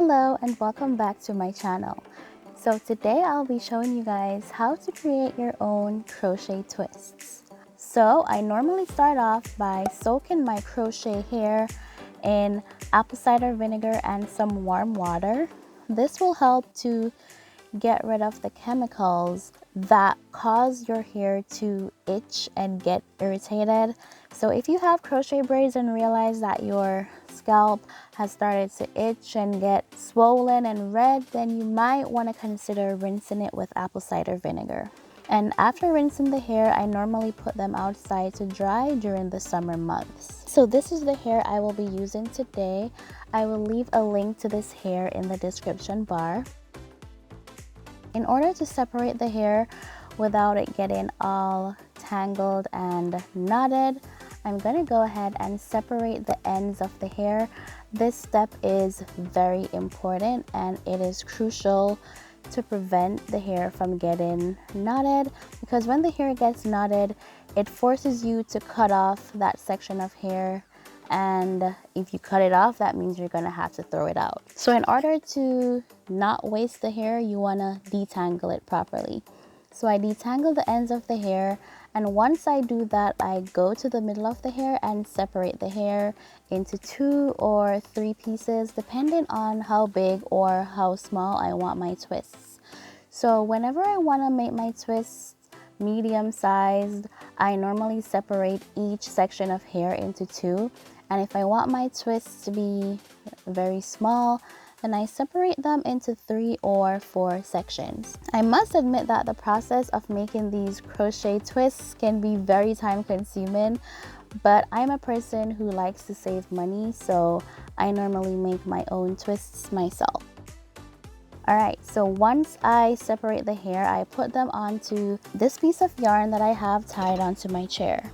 Hello and welcome back to my channel. So today I'll be showing you guys how to create your own crochet twists. So I normally start off by soaking my crochet hair in apple cider vinegar and some warm water. This will help to get rid of the chemicals that cause your hair to itch and get irritated. So if you have crochet braids and realize that your scalp has started to itch and get swollen and red, then you might want to consider rinsing it with apple cider vinegar. And after rinsing the hair, I normally put them outside to dry during the summer months. So this is the hair I will be using today. I will leave a link to this hair in the description bar. In order to separate the hair without it getting all tangled and knotted, I'm going to go ahead and separate the ends of the hair. This step is very important and it is crucial to prevent the hair from getting knotted, because when the hair gets knotted, it forces you to cut off that section of hair, and if you cut it off, that means you're gonna have to throw it out. So in order to not waste the hair, you wanna detangle it properly. So I detangle the ends of the hair, and once I do that, I go to the middle of the hair and separate the hair into 2 or 3 pieces, depending on how big or how small I want my twists. So whenever I wanna make my twists medium sized, I normally separate each section of hair into 2. And if I want my twists to be very small, then I separate them into 3 or 4 sections. I must admit that the process of making these crochet twists can be very time consuming, but I'm a person who likes to save money, so I normally make my own twists myself. Alright, so once I separate the hair, I put them onto this piece of yarn that I have tied onto my chair.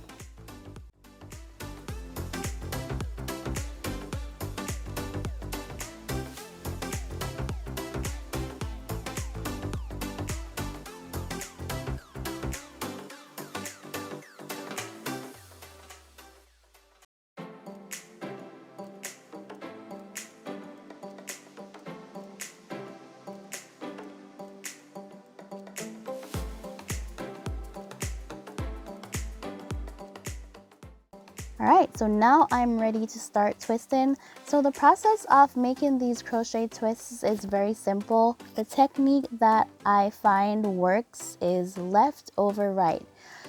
Alright, so now I'm ready to start twisting. So the process of making these crochet twists is very simple. The technique that I find works is left over right.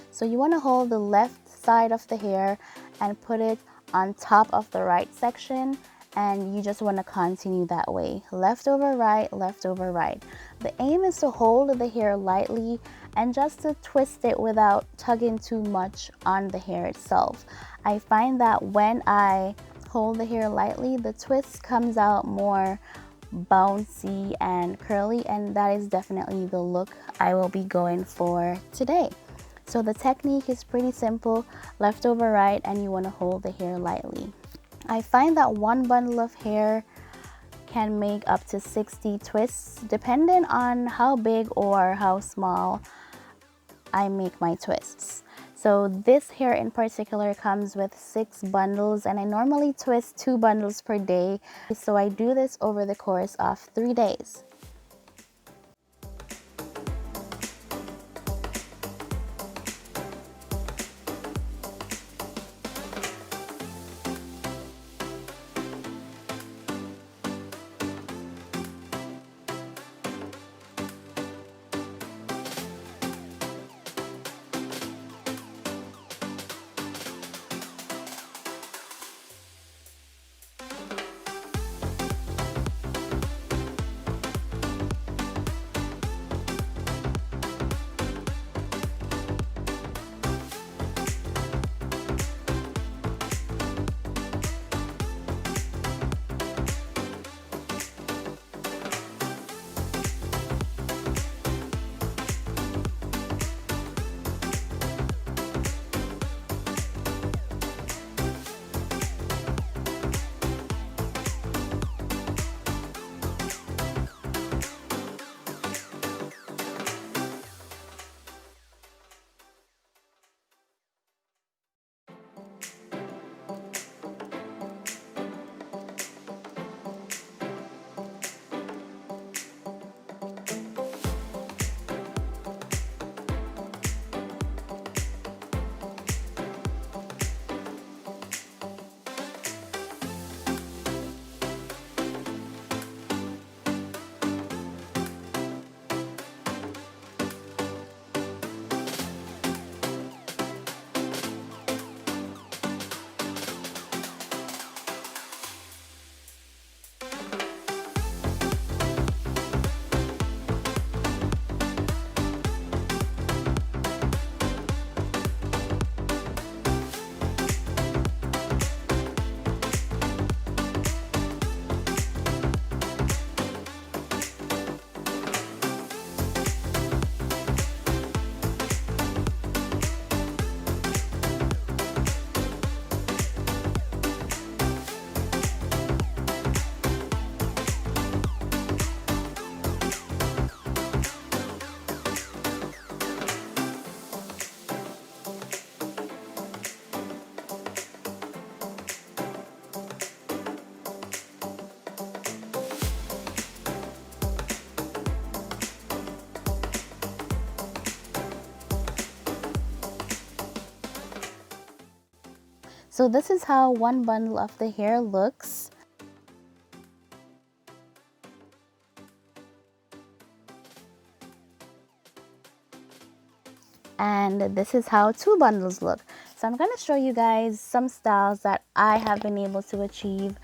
So you want to hold the left side of the hair and put it on top of the right section, and you just want to continue that way. Left over right, left over right. The aim is to hold the hair lightly and just to twist it without tugging too much on the hair itself. I find that when I hold the hair lightly, the twist comes out more bouncy and curly, and that is definitely the look I will be going for today. So the technique is pretty simple, left over right, and you want to hold the hair lightly. I find that one bundle of hair can make up to 60 twists, depending on how big or how small I make my twists. So this hair in particular comes with 6 bundles, and I normally twist 2 bundles per day. So I do this over the course of 3 days. So this is how one bundle of the hair looks. And this is how 2 bundles look. So I'm going to show you guys some styles that I have been able to achieve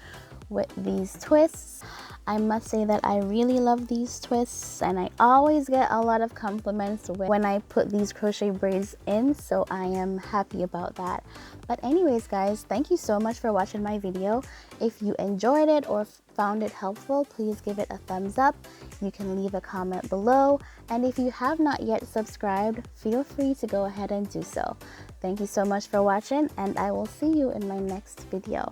with these twists. I must say that I really love these twists, and I always get a lot of compliments when I put these crochet braids in, so I am happy about that. But anyways guys, thank you so much for watching my video. If you enjoyed it or found it helpful, please give it a thumbs up. You can leave a comment below, and if you have not yet subscribed, feel free to go ahead and do so. Thank you so much for watching, and I will see you in my next video.